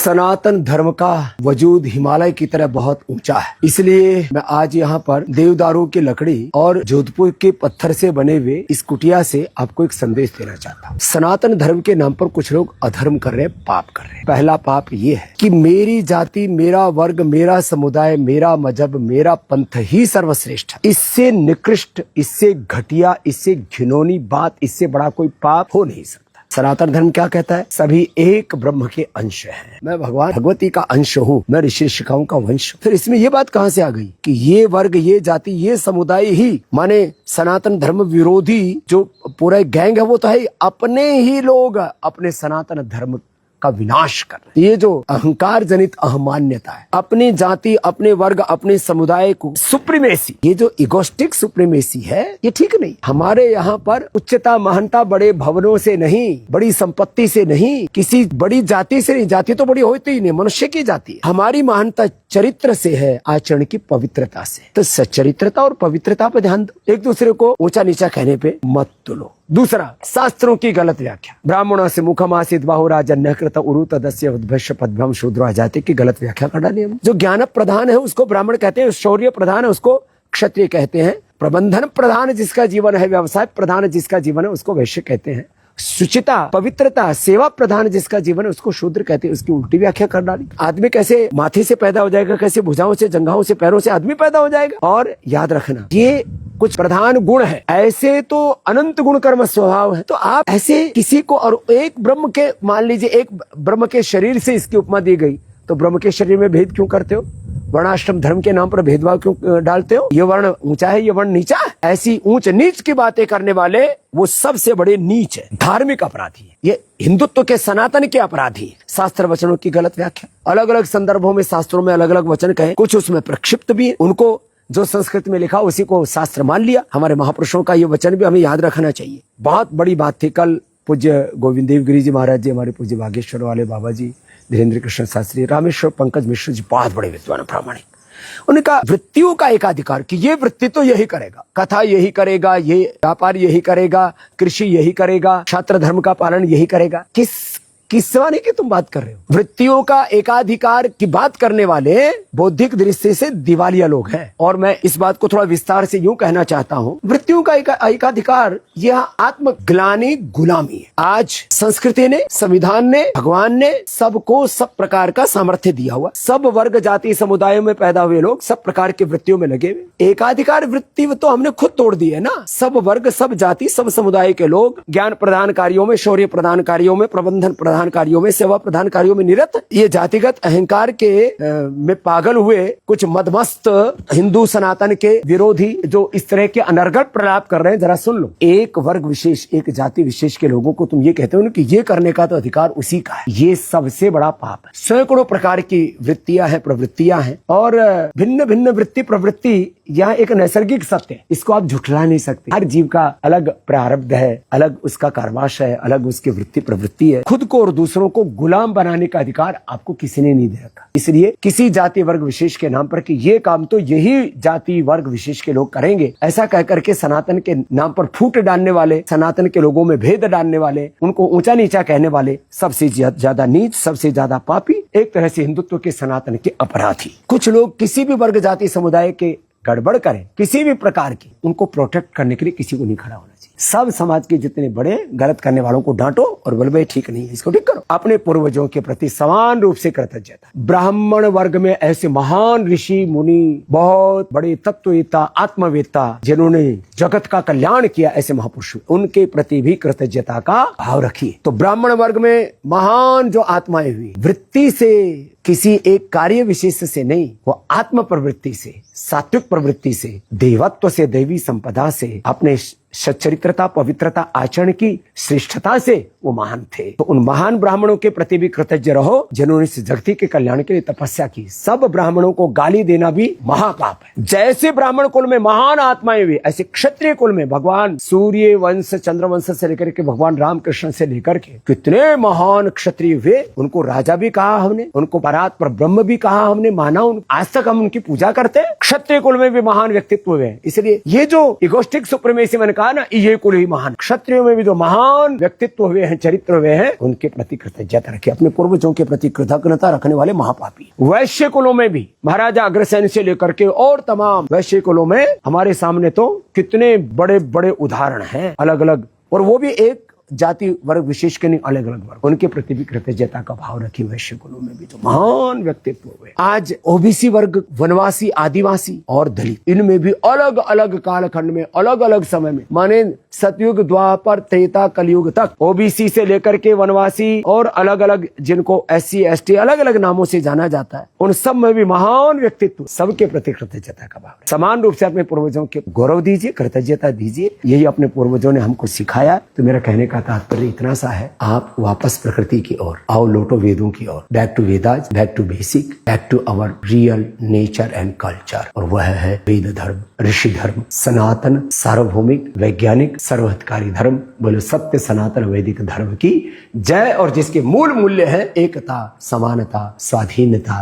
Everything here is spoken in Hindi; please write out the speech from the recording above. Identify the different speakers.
Speaker 1: सनातन धर्म का वजूद हिमालय की तरह बहुत ऊंचा है, इसलिए मैं आज यहाँ पर देवदारों की लकड़ी और जोधपुर के पत्थर से बने हुए इस कुटिया से आपको एक संदेश देना चाहता हूँ। सनातन धर्म के नाम पर कुछ लोग अधर्म कर रहे हैं, पाप कर रहे हैं। पहला पाप ये है कि मेरी जाति, मेरा वर्ग, मेरा समुदाय, मेरा मजहब, मेरा पंथ ही सर्वश्रेष्ठ है। इससे निकृष्ट, इससे घटिया, इससे घिनौनी बात, इससे बड़ा कोई पाप हो नहीं सकता। सनातन धर्म क्या कहता है? सभी एक ब्रह्म के अंश हैं। मैं भगवान भगवती का अंश हूँ, मैं ऋषि ऋषिकाओं का वंश। फिर इसमें ये बात कहाँ से आ गई कि ये वर्ग, ये जाति, ये समुदाय ही माने सनातन धर्म विरोधी जो पूरा गैंग है वो तो है, अपने ही लोग अपने सनातन धर्म का विनाश कर रहे। ये जो अहंकार जनित अहमान्यता है, अपनी जाति, अपने वर्ग, अपने समुदाय को सुप्रीमेसी, ये जो इगोस्टिक सुप्रीमेसी है, ये ठीक नहीं। हमारे यहाँ पर उच्चता महानता बड़े भवनों से नहीं, बड़ी संपत्ति से नहीं, किसी बड़ी जाति से नहीं। जाति तो बड़ी होती ही नहीं, मनुष्य की जाति है। हमारी महानता चरित्र से है, आचरण की पवित्रता से। तो सच्चरित्रता और पवित्रता पे ध्यान दो, एक दूसरे को ऊंचा नीचा कहने पे मत तुलो। दूसरा, शास्त्रों की गलत व्याख्या। ब्राह्मणों से मुखमासित बाहुराजन्य कृत उरु तदस्य उद्भश्य पद्भ्रम शूद्रो जाति की गलत व्याख्या कर डाली हम। जो ज्ञान प्रधान है उसको ब्राह्मण कहते हैं, शौर्य प्रधान है उसको क्षत्रिय कहते हैं, प्रबंधन प्रधान जिसका जीवन है, व्यवसाय प्रधान जिसका जीवन है उसको वैश्य कहते हैं, शुचिता, पवित्रता, सेवा प्रधान जिसका जीवन है उसको शूद्र कहते हैं। उसकी उल्टी व्याख्या कर डाली। आदमी कैसे माथे से पैदा हो जाएगा, कैसे भुजाओं से, जंघाओं से, पैरों से आदमी पैदा हो जाएगा। और याद रखना, ये कुछ प्रधान गुण है, ऐसे तो अनंत गुण कर्म स्वभाव है। तो आप ऐसे किसी को, और एक ब्रह्म के, मान लीजिए एक ब्रह्म के शरीर से इसकी उपमा दी गई, तो ब्रह्म के शरीर में भेद क्यों करते हो? वर्णाश्रम धर्म के नाम पर भेदभाव क्यों डालते हो? ये वर्ण ऊंचा है, ये वर्ण नीचा है। ऐसी ऊंच नीच की बातें करने वाले वो सबसे बड़े नीच है, धार्मिक अपराधी है। ये हिंदुत्व के, सनातन के अपराधी है। शास्त्र वचनों की गलत व्याख्या, अलग अलग संदर्भों में शास्त्रों में अलग अलग वचन कहे, कुछ उसमें प्रक्षिप्त भी है। उनको जो संस्कृत में लिखा उसी को शास्त्र मान लिया। हमारे महापुरुषों का ये वचन भी हमें याद रखना चाहिए। बहुत बड़ी बात थी कल पूज्य गोविंद देव गिरी जी महाराज जी, हमारे पूज्य बागेश्वर वाले बाबा जी, धीरेन्द्र कृष्ण शास्त्री, रामेश्वर पंकज मिश्र जी, बहुत बड़े विद्वान प्रामाणिक। उनका वृत्तियों का एकाधिकार कि ये वृत्ति तो यही करेगा, कथा यही करेगा, ये व्यापार यही करेगा, कृषि यही करेगा, छात्र धर्म का पालन यही करेगा। किस जमाने की तुम बात कर रहे हो? वृत्तियों का एकाधिकार की बात करने वाले बौद्धिक दृष्टि से दिवालिया लोग हैं। और मैं इस बात को थोड़ा विस्तार से यूं कहना चाहता हूं, वृत्तियों का एकाधिकार यह आत्मग्लानि गुलामी है। आज संस्कृति ने, संविधान ने, भगवान ने सबको सब प्रकार का सामर्थ्य दिया हुआ। सब वर्ग, जाति, समुदायों में पैदा हुए लोग सब प्रकार की वृत्तियों में लगे हुए। एकाधिकार वृत्ति तो हमने खुद तोड़ दी है ना। सब वर्ग, सब जाति, सब समुदाय के लोग ज्ञान प्रदान कार्यों में, शौर्य प्रदान कार्यों में, प्रबंधन प्रदान कार्यों में, सेवा प्रधान कार्यों में निरत। ये जातिगत अहंकार के में पागल हुए कुछ मदमस्त हिंदू सनातन के विरोधी जो इस तरह के अनर्गल प्रलाप कर रहे हैं, जरा सुन लो। एक वर्ग विशेष, एक जाति विशेष के लोगों को तुम ये कहते हो कि ये करने का तो अधिकार उसी का है। ये सबसे बड़ा पाप है। सैकड़ों प्रकार की वृत्तियां हैं, प्रवृत्तियां हैं, और भिन्न भिन्न वृत्ति प्रवृत्ति यह एक नैसर्गिक सत्य है। इसको आप झुठला नहीं सकते। हर जीव का अलग प्रारब्ध है, अलग उसका कार्माश है, अलग उसकी वृत्ति प्रवृत्ति है। खुद को और दूसरों को गुलाम बनाने का अधिकार आपको किसी ने नहीं दे रखा। इसलिए किसी जाति वर्ग विशेष के नाम पर कि ये काम तो यही जाति वर्ग विशेष के लोग करेंगे, ऐसा कह करके सनातन के नाम पर फूट डालने वाले, सनातन के लोगों में भेद डालने वाले, उनको ऊंचा नीचा कहने वाले सबसे ज्यादा नीच, सबसे ज्यादा पापी, एक तरह से हिंदुत्व के, सनातन के अपराधी। कुछ लोग किसी भी वर्ग, जाति, समुदाय के गड़बड़ करें किसी भी प्रकार की, उनको प्रोटेक्ट करने के लिए किसी को नहीं खड़ा होना चाहिए। सब समाज के जितने बड़े गलत करने वालों को डांटो और बोलो भाई ठीक नहीं है, इसको ठीक करो। अपने पूर्वजों के प्रति समान रूप से कृतज्ञता। ब्राह्मण वर्ग में ऐसे महान ऋषि मुनि, बहुत बड़े तत्ववेत्ता, आत्मवेत्ता, जिन्होंने जगत का कल्याण किया, ऐसे महापुरुष, उनके प्रति भी कृतज्ञता का भाव रखिए। तो ब्राह्मण वर्ग में महान जो आत्माएं हुई, वृत्ति से, किसी एक कार्य विशेष से नहीं, वो आत्म प्रवृत्ति से, सात्विक प्रवृत्ति से, देवत्व से, दैवी संपदा से, अपने सच्चरित्रता, पवित्रता, आचरण की श्रेष्ठता से वो महान थे। तो उन महान ब्राह्मणों के प्रति भी कृतज्ञ रहो जिन्होंने इस धरती के कल्याण के लिए तपस्या की। सब ब्राह्मणों को गाली देना भी महापाप है। जैसे ब्राह्मण कुल में महान आत्माएं हुई, ऐसे क्षत्रिय कुल में भगवान सूर्य वंश, चंद्रवंश से लेकर के भगवान रामकृष्ण से लेकर के कितने महान क्षत्रिय हुए। उनको राजा भी कहा हमने, उनको परात पर ब्रह्म भी कहा हमने, माना। आज तक हम उनकी पूजा करते हैं। क्षत्रिय कुल में भी महान व्यक्तित्व हुए। इसलिए ये जो इगोस्टिक सुप्रीमेसी मैंने कहा ना, ये कुल ही महान। क्षत्रियों में भी जो महान व्यक्तित्व हुए हैं, चरित्र हुए हैं, उनके प्रति कृतज्ञता रखिए। अपने पूर्वजों के प्रति कृतज्ञता रखने वाले महापापी। वैश्य कुलों में भी महाराजा अग्रसेन से लेकर के और तमाम वैश्य कुलों में हमारे सामने तो कितने बड़े बड़े उदाहरण हैं, अलग अलग, और वो भी एक जाति वर्ग विशेष के नहीं, अलग अलग वर्ग, उनके प्रति भी कृतज्ञता का भाव रखी। वैश्य कुलों में भी तो महान व्यक्तित्व हुए। आज ओबीसी वर्ग, वनवासी, आदिवासी और दलित, इनमें भी अलग अलग कालखंड में, अलग अलग समय में, माने सतयुग, द्वापर, त्रेता, कलयुग तक, ओबीसी से लेकर के वनवासी और अलग अलग जिनको SC ST अलग अलग नामों से जाना जाता है, उन सब में भी महान व्यक्तित्व, सबके प्रति कृतज्ञता का भाव। समान रूप से अपने पूर्वजों के गौरव दीजिए, कृतज्ञता दीजिए। यही अपने पूर्वजों ने हमको सिखाया। तो मेरा कहने का तात्पर्य इतना सा है, आप वापस प्रकृति की ओर आओ, लौटो वेदों की ओर, back to Vedas, back to basic, back to our real nature and culture. और वह है वेद धर्म, ऋषि धर्म, सनातन, सार्वभौमिक, वैज्ञानिक, सर्वहितकारी धर्म। बोलो सत्य सनातन वैदिक धर्म की जय। और जिसके मूल मूल्य है एकता, समानता, स्वाधीनता,